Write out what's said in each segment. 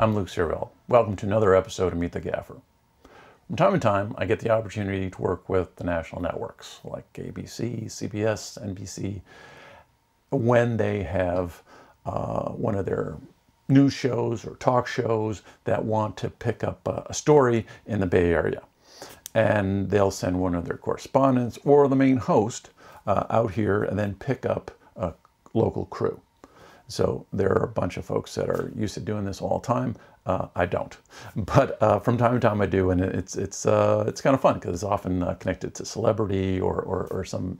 I'm Luke Searville. Welcome to another episode of Meet the Gaffer. From time to time, I get the opportunity to work with the national networks like ABC, CBS, NBC, when they have one of their news shows or talk shows that want to pick up a story in the Bay Area. And they'll send one of their correspondents or the main host out here and then pick up a local crew. So there are a bunch of folks that are used to doing this all the time. I don't, but from time to time I do, and it's kind of fun because it's often connected to celebrity or some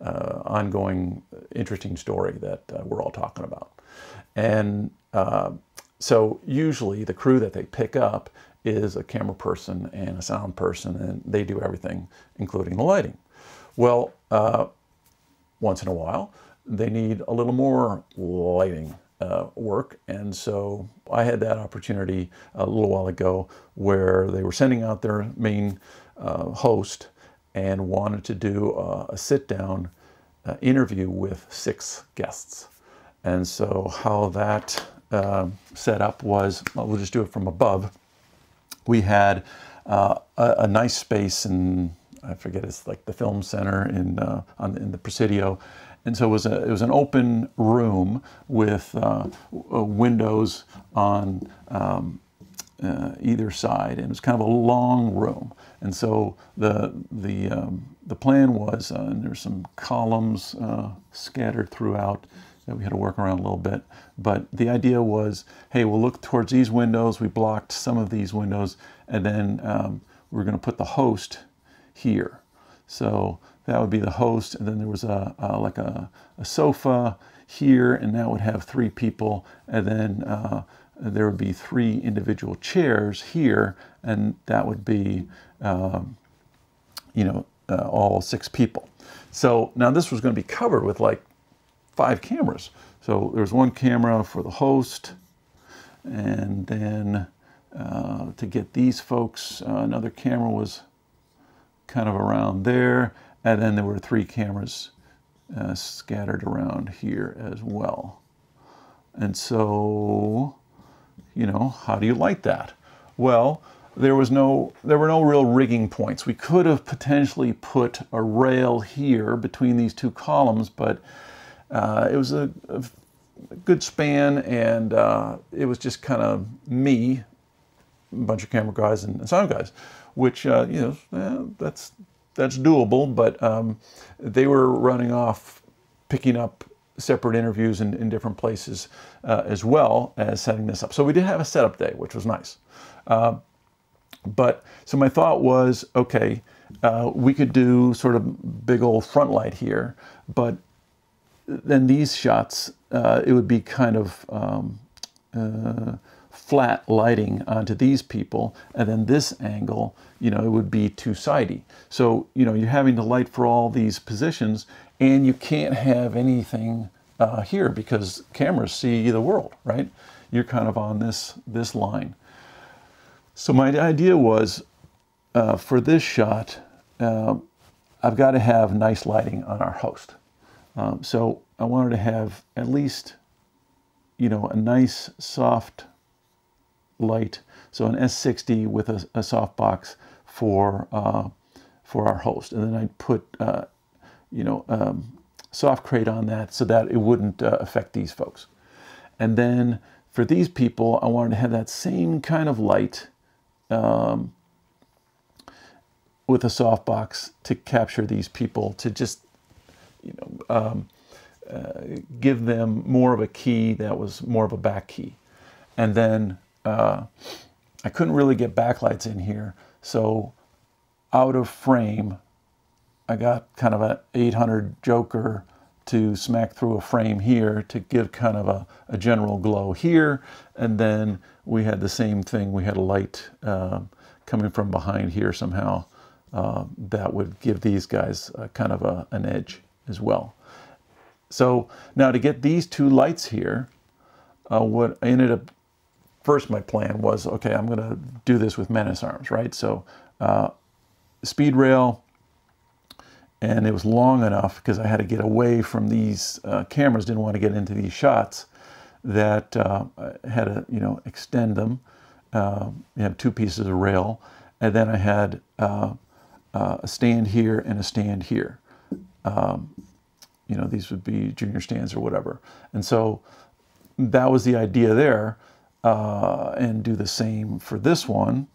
ongoing interesting story that we're all talking about. And so usually the crew that they pick up is a camera person and a sound person, and they do everything, including the lighting. Well, once in a while, they need a little more lighting work, and so I had that opportunity a little while ago where they were sending out their main host and wanted to do a sit-down interview with 6 guests. And so how that set up was, we'll just do it from above. We had a nice space in, I forget, it's like the film center in the Presidio. And so it was an open room with windows on either side, and it was kind of a long room. And so the plan was, and there's some columns scattered throughout that we had to work around a little bit. But the idea was, hey, we'll look towards these windows. We blocked some of these windows, and then we're going to put the host here. So that would be the host, and then there was like a sofa here, and that would have 3 people, and then there would be 3 individual chairs here, and that would be all 6 people. So now this was going to be covered with like 5 cameras. So there was 1 camera for the host, and then to get these folks, another camera was kind of around there, and then there were 3 cameras scattered around here as well. And so, how do you light that? Well, there were no real rigging points. We could have potentially put a rail here between these 2 columns, but it was a good span, and it was just kind of me, a bunch of camera guys and sound guys, which that's doable. But they were running off, picking up separate interviews in different places as well as setting this up. So we did have a setup day, which was nice. But so my thought was, okay, we could do sort of big old front light here, but then these shots, it would be kind of flat lighting onto these people, and then this angle, it would be two-sidey. So, you're having to light for all these positions, and you can't have anything here because cameras see the world, right? You're kind of on this line. So my idea was, for this shot, I've got to have nice lighting on our host. So I wanted to have at least, a nice soft light, so an S60 with a softbox for our host, and then I'd put soft crate on that so that it wouldn't affect these folks. And then for these people, I wanted to have that same kind of light with a softbox to capture these people, to just give them more of a key that was more of a back key. And then I couldn't really get backlights in here, so out of frame, I got kind of an 800 joker to smack through a frame here to give kind of a general glow here. And then we had the same thing. We had a light coming from behind here somehow that would give these guys kind of an edge as well. So now to get these 2 lights here, what I ended up, first my plan was, okay, I'm going to do this with Menace arms, right? So speed rail, and it was long enough because I had to get away from these cameras, didn't want to get into these shots. that I had to, extend them. You have two pieces of rail, and then I had a stand here and a stand here. These would be junior stands or whatever. And so that was the idea there, and do the same for this one.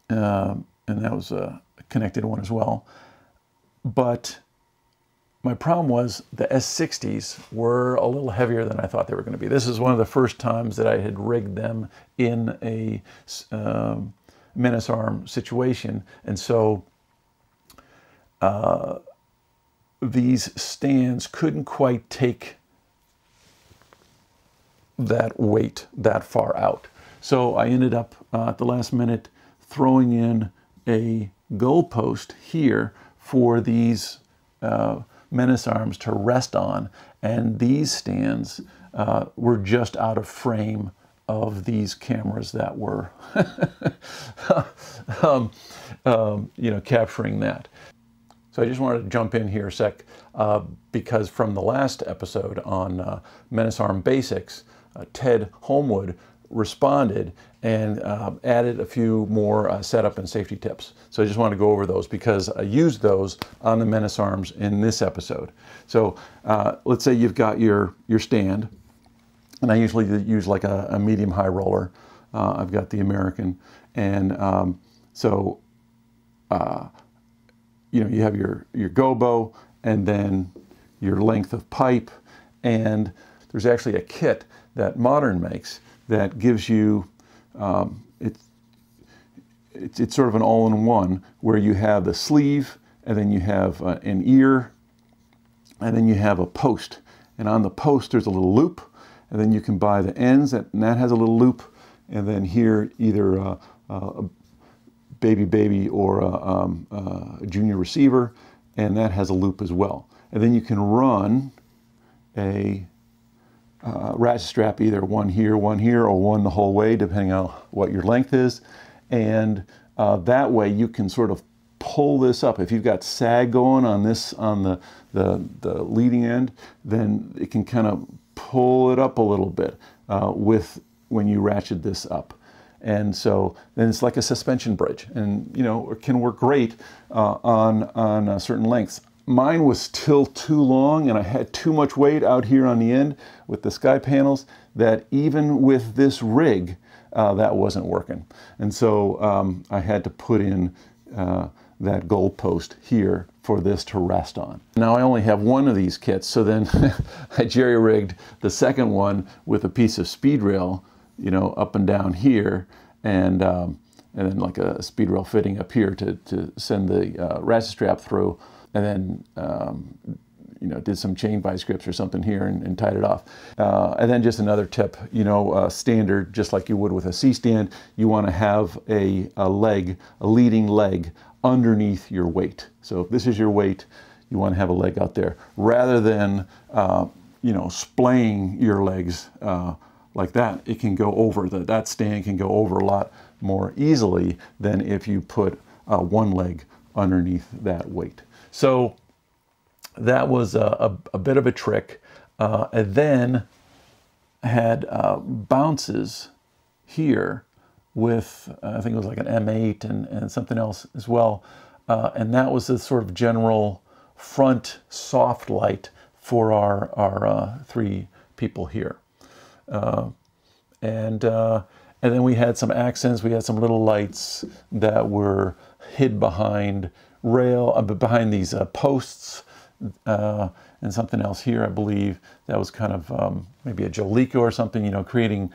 And that was a connected one as well. But my problem was the S60s were a little heavier than I thought they were going to be. This is one of the first times that I had rigged them in a Menace arm situation. And so these stands couldn't quite take that weight that far out. So I ended up at the last minute throwing in a goalpost here for these Menace arms to rest on, and these stands were just out of frame of these cameras that were capturing that. So I just wanted to jump in here a sec, because from the last episode on Menace Arm Basics, Ted Homewood responded and added a few more setup and safety tips. So I just want to go over those because I used those on the Menace arms in this episode. So let's say you've got your stand, and I usually use like a medium high roller. I've got the American, and you have your gobo and then your length of pipe, and there's actually a kit that Modern makes that gives you, it's sort of an all-in-one where you have the sleeve, and then you have an ear, and then you have a post. And on the post there's a little loop, and then you can buy the ends, and that has a little loop, and then here either a baby or a junior receiver, and that has a loop as well. And then you can run a ratchet strap, either one here, or one the whole way, depending on what your length is. And that way you can sort of pull this up. If you've got sag going on this, on the leading end, then it can kind of pull it up a little bit when you ratchet this up. And so then it's like a suspension bridge, and it can work great on certain lengths. Mine was still too long, and I had too much weight out here on the end with the sky panels, that even with this rig, that wasn't working. And so I had to put in that goalpost here for this to rest on. Now I only have one of these kits, so then I jerry-rigged the second one with a piece of speed rail, up and down here, and then like a speed rail fitting up here to send the ratchet strap through. And then, did some chain vice grips or something here and tied it off. And then just another tip, standard, just like you would with a C-stand, you want to have a leading leg underneath your weight. So if this is your weight, you want to have a leg out there, rather than, splaying your legs like that. It can go over, that stand can go over a lot more easily than if you put one leg underneath that weight. So that was a bit of a trick. And then I had bounces here with, I think it was like an M8 and something else as well. And that was the sort of general front soft light for our three people here. And then we had some accents. We had some little lights that were hid behind behind these posts, and something else here, I believe, that was kind of maybe a Jolico or something, creating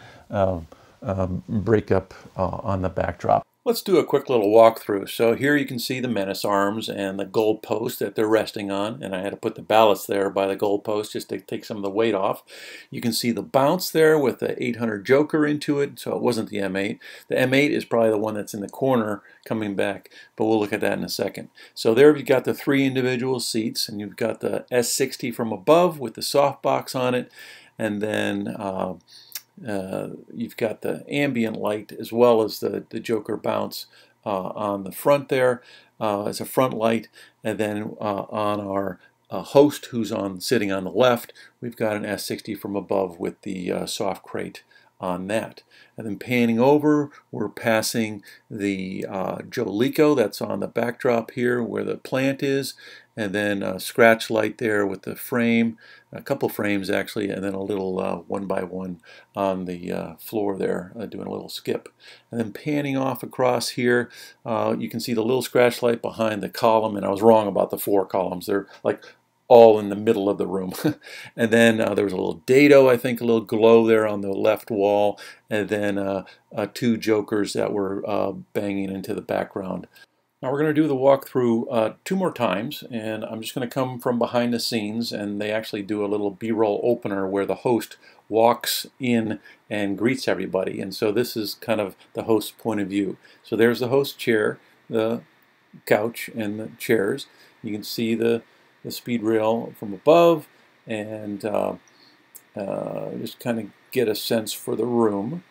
breakup on the backdrop. Let's do a quick little walkthrough. So here you can see the Menace arms and the gold post that they're resting on, and I had to put the ballast there by the gold post just to take some of the weight off. You can see the bounce there with the 800 Joker into it, so it wasn't the M8. The M8 is probably the one that's in the corner coming back, but we'll look at that in a second. So there you've got the three individual seats, and you've got the S60 from above with the softbox on it, and then you've got the ambient light as well as the Joker bounce on the front there as a front light, and then on our host who's sitting on the left. We've got an S60 from above with the soft crate on that. And then panning over, we're passing the Jolico that's on the backdrop here where the plant is, and then a scratch light there with the frame, a couple frames actually, and then a little 1x1 on the floor there, doing a little skip. And then panning off across here, you can see the little scratch light behind the column, and I was wrong about the 4 columns. They're like all in the middle of the room. And then there was a little dado, I think, a little glow there on the left wall, and then 2 jokers that were banging into the background. Now we're going to do the walkthrough 2 more times, and I'm just going to come from behind the scenes, and they actually do a little B-roll opener where the host walks in and greets everybody. And so this is kind of the host's point of view. So there's the host chair, the couch, and the chairs. You can see the speed rail from above, and just kind of get a sense for the room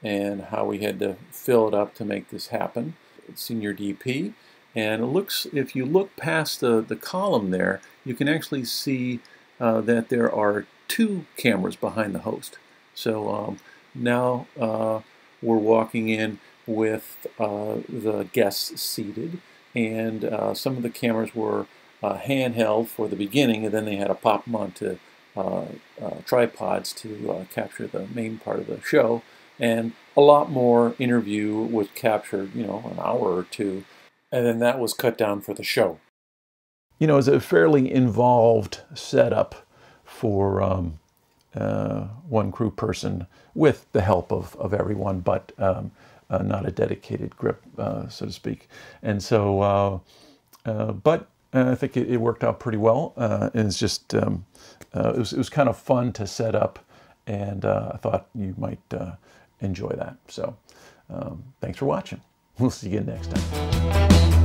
and how we had to fill it up to make this happen. Senior DP, and it looks, if you look past the column there, you can actually see that there are 2 cameras behind the host. So now we're walking in with the guests seated, and some of the cameras were handheld for the beginning, and then they had to pop them onto tripods to capture the main part of the show. And a lot more interview was captured, you know, an hour or 2, and then that was cut down for the show. You know, it's a fairly involved setup for one crew person with the help of everyone, but not a dedicated grip, so to speak. And so, but I think it worked out pretty well. And it's just, it was kind of fun to set up, and I thought you might enjoy that. So thanks for watching. We'll see you again next time.